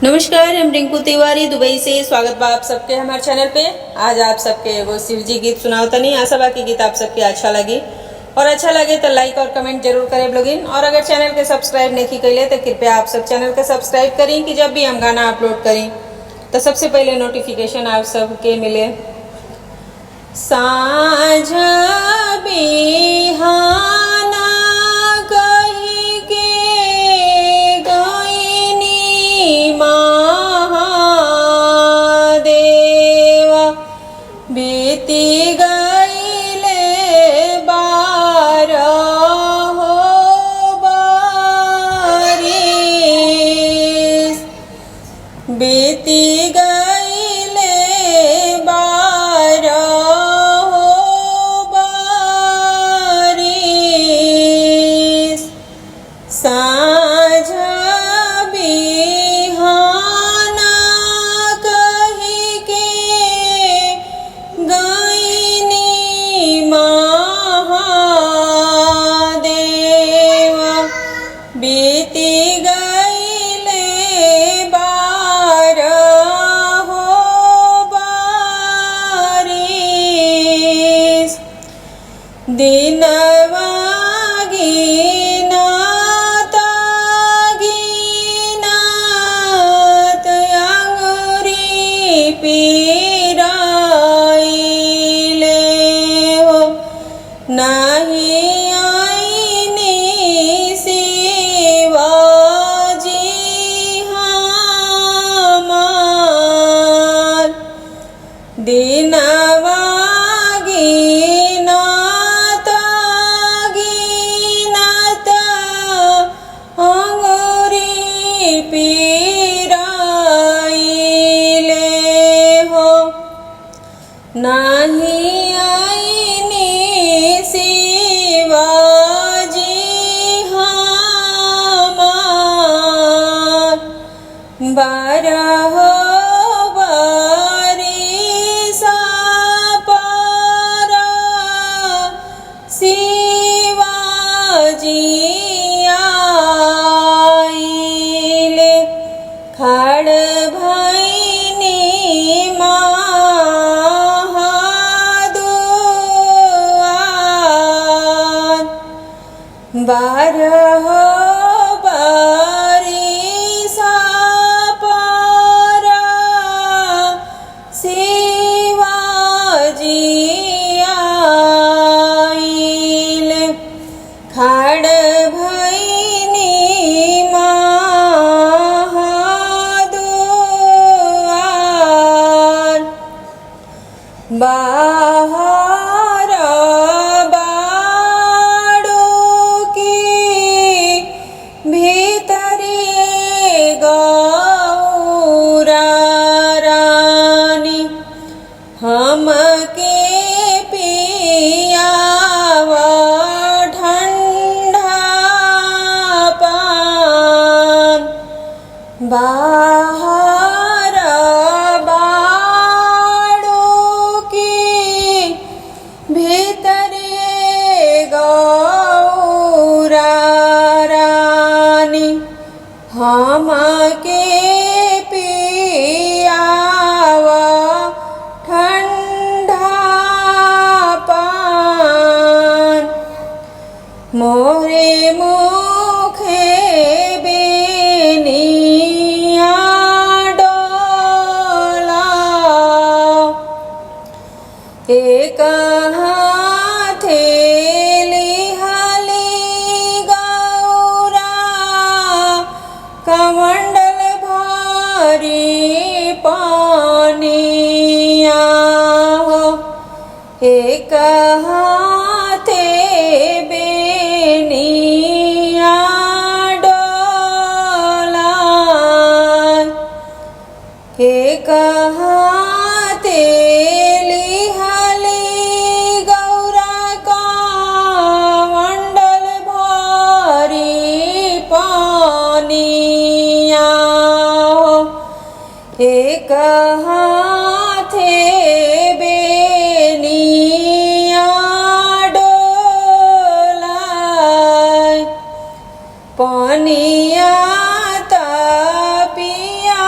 नमस्कार, हम रिंकू तिवारी दुबई से स्वागत बा आप सबके हमारे चैनल पे। आज आप सबके एगो शिव जी गीत सुनावतनी। आशा बा कि गीत आप सबके अच्छा लगी और अच्छा लगे तो लाइक और कमेंट जरूर करें लोगिन। और अगर चैनल के सब्सक्राइब नहीं कैले तो कृपया आप सब चैनल के सब्सक्राइब करें कि जब भी हम गाना अपलोड करें तो सबसे पहले नोटिफिकेशन आप सबके मिले। साँझ बिहाना कही के गइनी महादेवा, बीती गइले बारहो बरिस, बीती गइले बारहो बरिस। साँझ बिहाना कही के गइनी महादेवा, बीती गइले बारहो बरिस। दिनवा गिनात गिनात अंगुरी पिराइले हो, नाही आईनी शिवाजी हमार। दिनवा गिनात गिनात अंगुरी पिराइले हो, नाही आईनी शिवाजी हमार। बारहो बरिसा पारा शिवाजी आइले, खड़ भइनी महादुआर। बारहो बरिसा पारा शिवाजी आइले, खड़ भइनी महादुआर। बाहर बाड़ू की भीतरी गौरा रानी, हमके पियावा ठंडा पान। बाहर बाड़ू की भीतरे गौरा रानी, हमके पियावा ठंडा पान। मोरे मुखे बेनिया डोला, एक हाथे लिहली गौरा कमंडल भारी पानिया हो, एक हाथे बेनिया डोला, एक हाथे लिहली गौरा कमंडल भारी पानिया हो, एक हाथे बेनिया डोला। पानिया पिया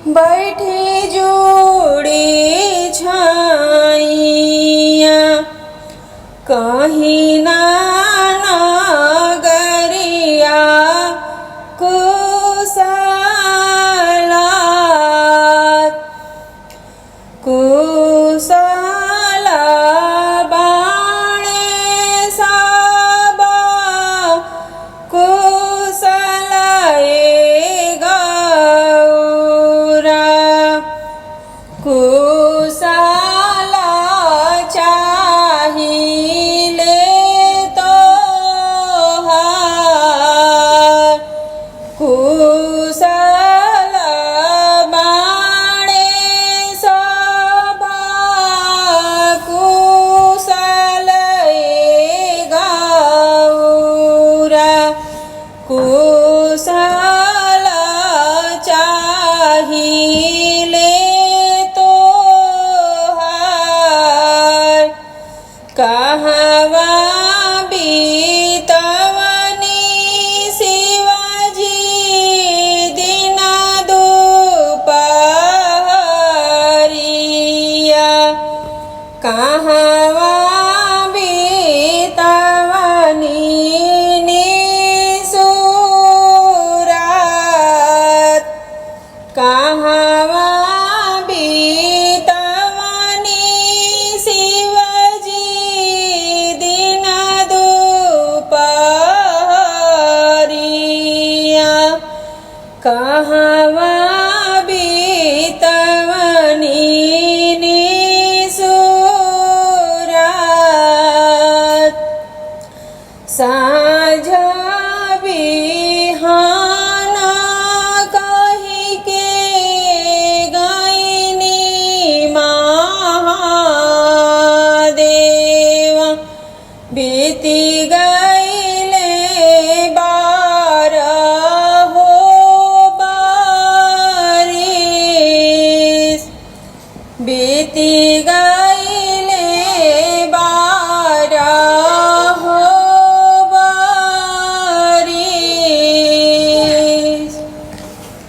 बैठे जोड़े छाइया कहीं ना